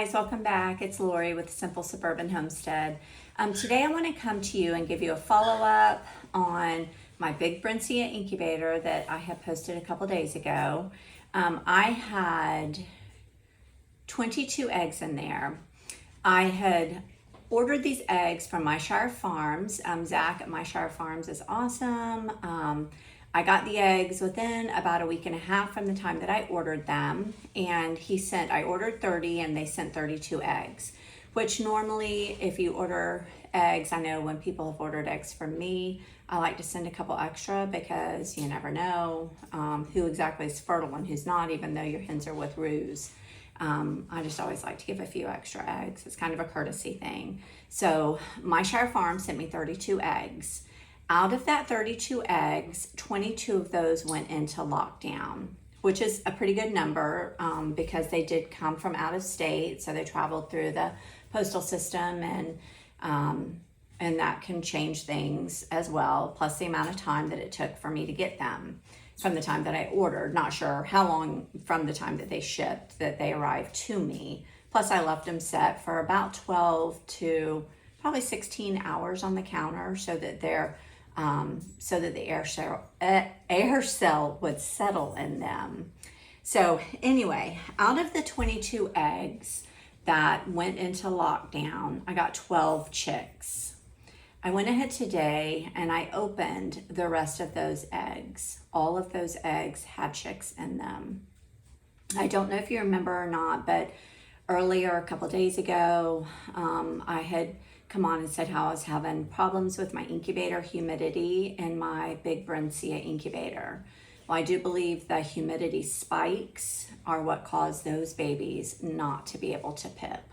guys, welcome back. It's Lori with Simple Suburban Homestead. Today I want to come to you and give you a follow-up on my Big Brincia incubator that I had posted a couple days ago. I had 22 eggs in there. I had ordered these eggs from MyShire Farms. Zach at MyShire Farms is awesome. I got the eggs within about a week and a half from the time that I ordered them, and I ordered 30 and they sent 32 eggs, which normally if you order eggs, I know when people have ordered eggs from me, I like to send a couple extra because you never know who exactly is fertile and who's not, even though your hens are with roos. I just always like to give a few extra eggs. It's kind of a courtesy thing. So MyShire Farm sent me 32 eggs. Out of that 32 eggs, 22 of those went into lockdown, which is a pretty good number because they did come from out of state. So they traveled through the postal system, and that can change things as well. Plus the amount of time that it took for me to get them from the time that I ordered. Not sure how long from the time that they shipped that they arrived to me. Plus I left them set for about 12 to probably 16 hours on the counter so that the air cell would settle in them. So anyway, out of the 22 eggs that went into lockdown, I got 12 chicks. I went ahead today and I opened the rest of those eggs. All of those eggs had chicks in them. I don't know if you remember or not, but earlier, a couple days ago, I had come on and said how I was having problems with my incubator humidity in my Big Brincia incubator. Well, I do believe the humidity spikes are what caused those babies not to be able to pip.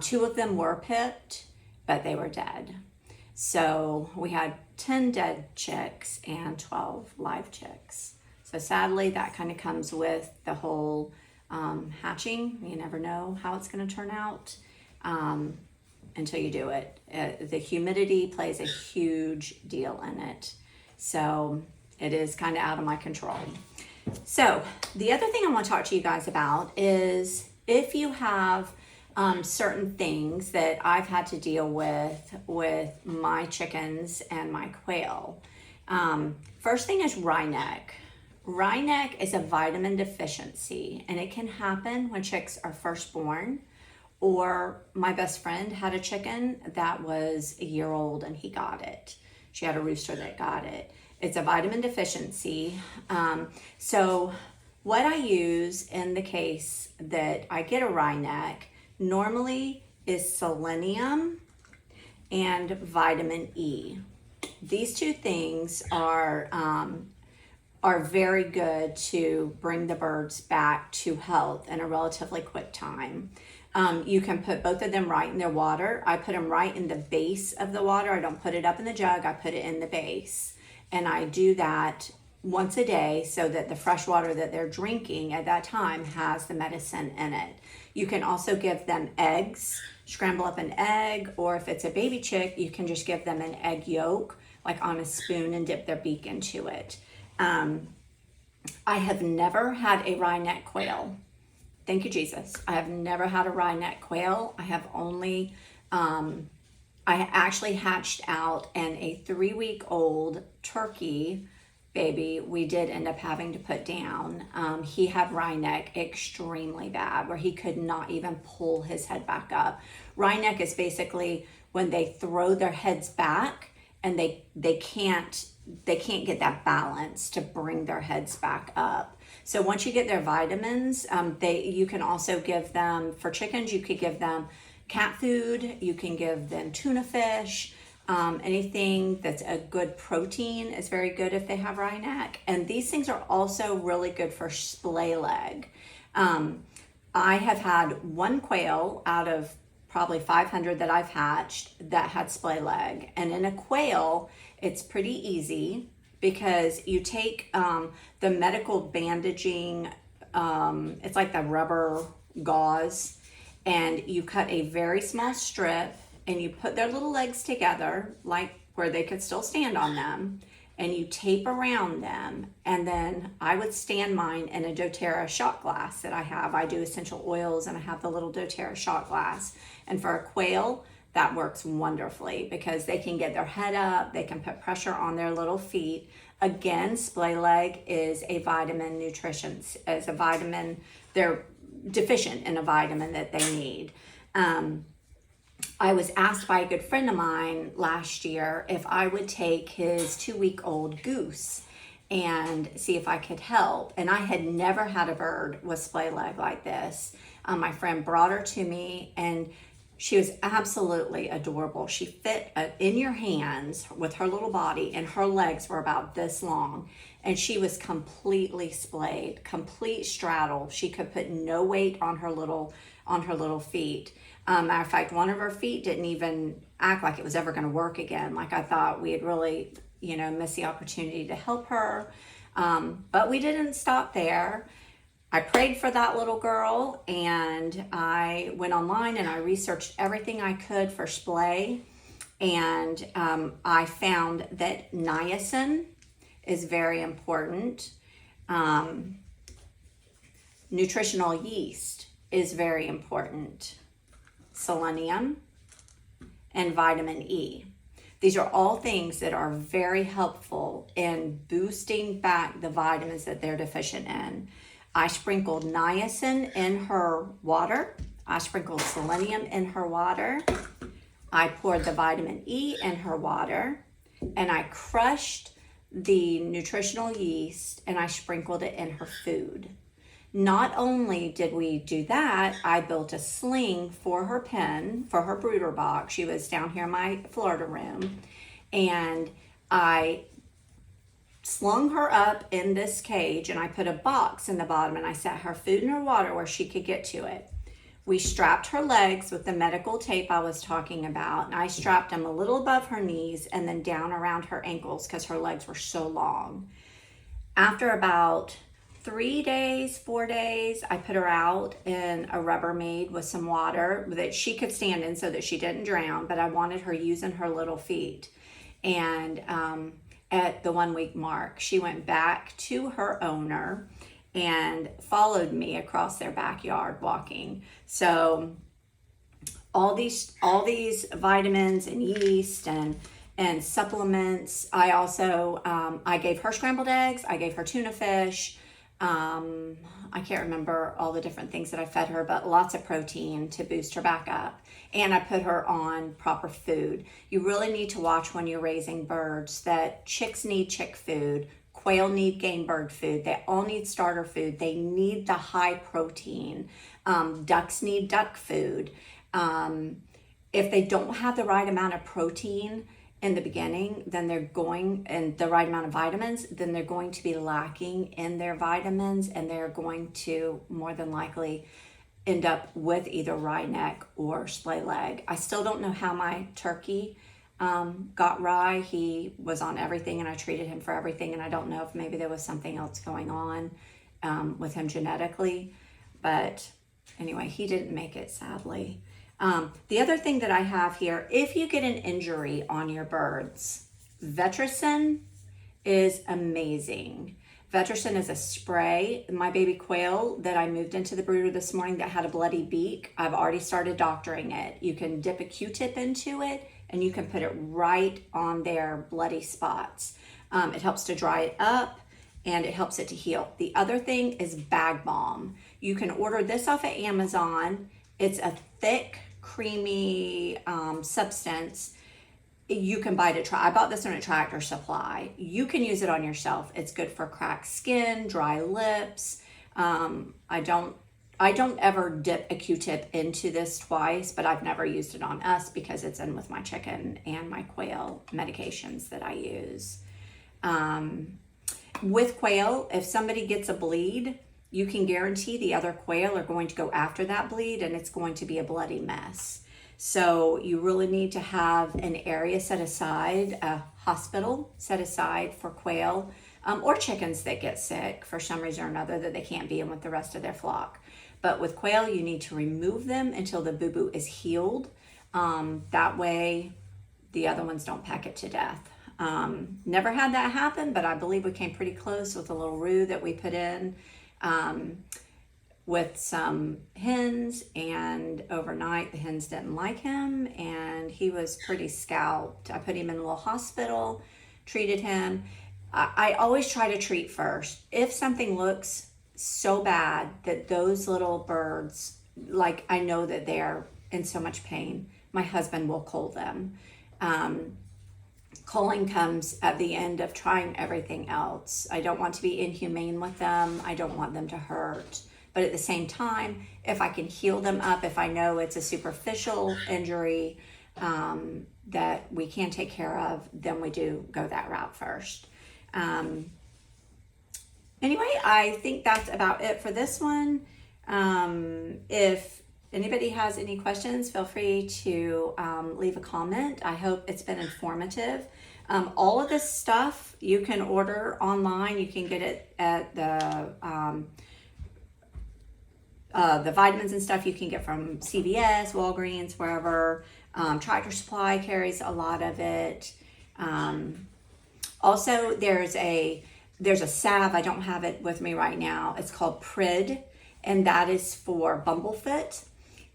2 of them were pipped, but they were dead. So we had 10 dead chicks and 12 live chicks. So sadly, that kind of comes with the whole hatching. You never know how it's going to turn out until you do it. The humidity plays a huge deal in it. So it is kind of out of my control. So the other thing I want to talk to you guys about is if you have certain things that I've had to deal with my chickens and my quail. First thing is wryneck. Wryneck is a vitamin deficiency, and it can happen when chicks are first born. Or my best friend had a chicken that was a year old and he got it. She had a rooster that got it. It's a vitamin deficiency. So what I use in the case that I get a wryneck normally is selenium and vitamin E. These 2 things are very good to bring the birds back to health in a relatively quick time. You can put both of them right in their water. I put them right in the base of the water. I don't put it up in the jug. I put it in the base. And I do that once a day so that the fresh water that they're drinking at that time has the medicine in it. You can also give them eggs, scramble up an egg, or if it's a baby chick, you can just give them an egg yolk, like on a spoon, and dip their beak into it. I have never had a wryneck quail. Thank you, Jesus. I have never had a wryneck quail. I have only, I actually hatched out, and a 3-week-old turkey baby we did end up having to put down. He had wryneck extremely bad, where he could not even pull his head back up. Wryneck is basically when they throw their heads back and they can't get that balance to bring their heads back up. So once you get their vitamins, you can also give them, for chickens, you could give them cat food, you can give them tuna fish, anything that's a good protein is very good if they have wryneck. And these things are also really good for splay leg. I have had 1 quail out of probably 500 that I've hatched that had splay leg. And in a quail, it's pretty easy because you take the medical bandaging, it's like the rubber gauze, and you cut a very small strip and you put their little legs together, like where they could still stand on them, and you tape around them. And then I would stand mine in a doTERRA shot glass that I have. I do essential oils and I have the little doTERRA shot glass. And for a quail, that works wonderfully because they can get their head up, they can put pressure on their little feet. Again, splay leg is a vitamin nutrition, as a vitamin, they're deficient in a vitamin that they need. I was asked by a good friend of mine last year if I would take his 2-week-old goose and see if I could help. And I had never had a bird with splay leg like this. My friend brought her to me and she was absolutely adorable. She fit in your hands with her little body, and her legs were about this long. And she was completely splayed, complete straddle. She could put no weight on her little feet. Matter of fact, one of her feet didn't even act like it was ever going to work again. Like I thought we had really, missed the opportunity to help her. But we didn't stop there. I prayed for that little girl, and I went online and I researched everything I could for splay. And I found that niacin is very important. Nutritional yeast is very important. Selenium and vitamin E. These are all things that are very helpful in boosting back the vitamins that they're deficient in. I sprinkled niacin in her water. I sprinkled selenium in her water. I poured the vitamin E in her water, and I crushed the nutritional yeast and I sprinkled it in her food. Not only did we do that, I built a sling for her pen, for her brooder box. She was down here in my Florida room, and I slung her up in this cage, and I put a box in the bottom, and I set her food and her water where she could get to it. We strapped her legs with the medical tape I was talking about, and I strapped them a little above her knees and then down around her ankles because her legs were so long. After about 4 days, I put her out in a Rubbermaid with some water that she could stand in so that she didn't drown, but I wanted her using her little feet. And at the 1 week mark, she went back to her owner and followed me across their backyard walking. So all these vitamins and yeast and supplements. I also, I gave her scrambled eggs. I gave her tuna fish. I can't remember all the different things that I fed her, but lots of protein to boost her back up. And I put her on proper food. You really need to watch when you're raising birds that chicks need chick food, quail need game bird food. They all need starter food. They need the high protein. Ducks need duck food. If they don't have the right amount of protein in the beginning, then and the right amount of vitamins, then they're going to be lacking in their vitamins, and they're going to more than likely end up with either wry neck or splay leg. I still don't know how my turkey got wry. He was on everything and I treated him for everything, and I don't know if maybe there was something else going on with him genetically, but anyway, he didn't make it, sadly. The other thing that I have here, if you get an injury on your birds, Vetericyn is amazing. Vetericyn is a spray. My baby quail that I moved into the brooder this morning that had a bloody beak, I've already started doctoring it. You can dip a Q-tip into it and you can put it right on their bloody spots. It helps to dry it up and it helps it to heal. The other thing is Bag Balm. You can order this off of Amazon. It's a thick, creamy substance. You can buy it I bought this one at Tractor Supply. You can use it on yourself. It's good for cracked skin, dry lips. I don't ever dip a Q-tip into this twice, but I've never used it on us because it's in with my chicken and my quail medications that I use. With quail, if somebody gets a bleed, you can guarantee the other quail are going to go after that bleed, and it's going to be a bloody mess. So you really need to have an area set aside, a hospital set aside for quail or chickens that get sick for some reason or another that they can't be in with the rest of their flock. But with quail, you need to remove them until the boo-boo is healed. That way the other ones don't peck it to death. Never had that happen, but I believe we came pretty close with a little roux that we put in with some hens, and overnight the hens didn't like him and he was pretty scalped. I put him in a little hospital, treated him. I always try to treat first. If something looks so bad that those little birds, like I know that they're in so much pain, my husband will cull them. Culling comes at the end of trying everything else. I don't want to be inhumane with them. I don't want them to hurt. But at the same time, if I can heal them up, if I know it's a superficial injury that we can take care of, then we do go that route first. Anyway, I think that's about it for this one. If anybody has any questions, feel free to leave a comment. I hope it's been informative. All of this stuff you can order online. You can get it at the vitamins and stuff you can get from CVS, Walgreens, wherever. Tractor Supply carries a lot of it. Also, there's a salve. I don't have it with me right now. It's called Prid, and that is for bumblefoot.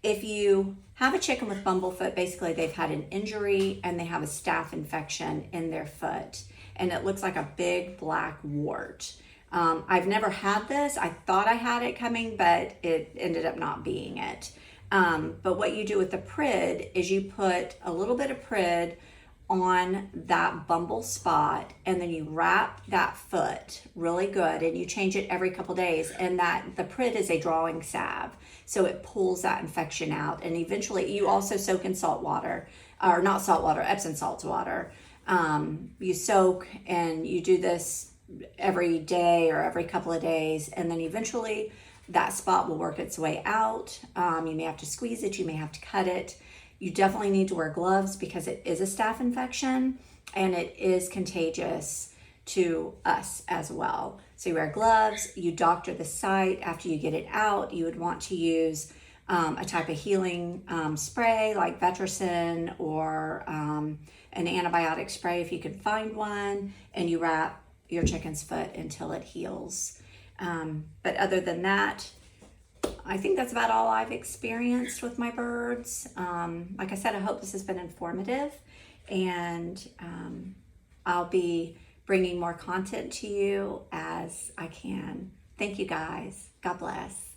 If you have a chicken with bumblefoot, basically they've had an injury and they have a staph infection in their foot, and it looks like a big black wart. I've never had this. I thought I had it coming, but it ended up not being it. But what you do with the Prid is you put a little bit of Prid on that bumble spot, and then you wrap that foot really good, and you change it every couple days. And that the Prid is a drawing salve, so it pulls that infection out. And eventually, you also soak in salt water, or not salt water, Epsom salt water. You soak and you do this every day or every couple of days, and then eventually that spot will work its way out. You may have to squeeze it, you may have to cut it. You definitely need to wear gloves because it is a staph infection and it is contagious to us as well. So you wear gloves, you doctor the site. After you get it out, you would want to use a type of healing spray like Vetricin, or an antibiotic spray if you can find one, and you wrap your chicken's foot until it heals. But other than that, I think that's about all I've experienced with my birds. Like I said, I hope this has been informative, and I'll be bringing more content to you as I can. Thank you guys. God bless.